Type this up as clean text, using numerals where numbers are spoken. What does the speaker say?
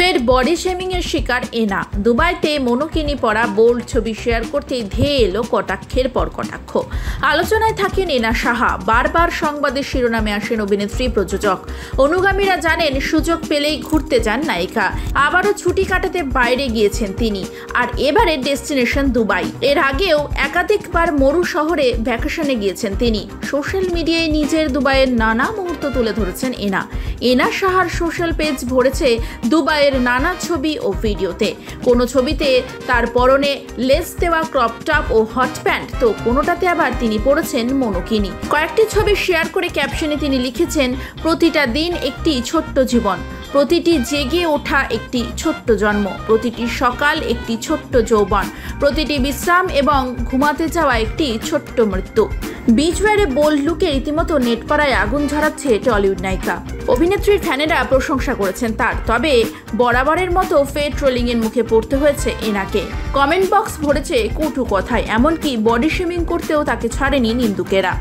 ফের body shaming এর শিকার এনা। দুবাইতে মনোকিনি পরা বোল্ড ছবি শেয়ার করতেই ধেয়ে এলো কটাক্ষের পর কটাক্ষ। আলোচনায় থাকেন এনা সাহা। বারবার সংবাদের শিরোনামে আসেন অভিনেত্রী, প্রযোজক। অনুগামীরা জানেন সুযোগ পেলেই ঘুরতে যান নায়িকা। আবারও ছুটি কাটাতে বাইরে গিয়েছেন তিনি, আর এবারে ডেস্টিনেশন দুবাই। এর আগেও একাধিকবার মরু শহরে ভ্যাকেশনে গিয়েছেন তিনি। সোশ্যাল মিডিয়ায় নিজের দুবাইয়ের নানা মুহূর্ত তুলে ধরেছেন এনা। এনা সাহার সোশ্যাল পেজ ভরেছে দুবাইয়ের নানা ছবি ও ভিডিওতে। কোনো ছবিতে তার পরনে লেস দেওয়া ক্রপ টপ ও হট প্যান্ট, তো কোনোটাতে আবার তিনি পরেছেন মনোকিনি। কয়েকটি ছবি শেয়ার করে ক্যাপশনে তিনি লিখেছেন, প্রতিটা দিন একটি ছোট্ট জীবন, প্রতিটি জেগে ওঠা একটি ছোট্ট জন্ম, প্রতিটি সকাল একটি ছোট্ট যৌবন, প্রতিটি বিশ্রাম এবং ঘুমাতে যাওয়া একটি ছোট্ট মৃত্যু। বিচওয়্যারে বোল্ড লুকে রীতিমতো নেটপাড়ায় আগুন ঝরাচ্ছে টলিউড নায়িকা। অভিনেত্রীর ফ্যানেরা প্রশংসা করেছেন তার, তবে বরাবরের মতো ফের ট্রোলিংয়ের মুখে পড়তে হয়েছে এনাকে। কমেন্ট বক্স ভরেছে কটু কথায়, এমনকি বডি শেমিং করতেও তাকে ছাড়েনি নিন্দুকেরা।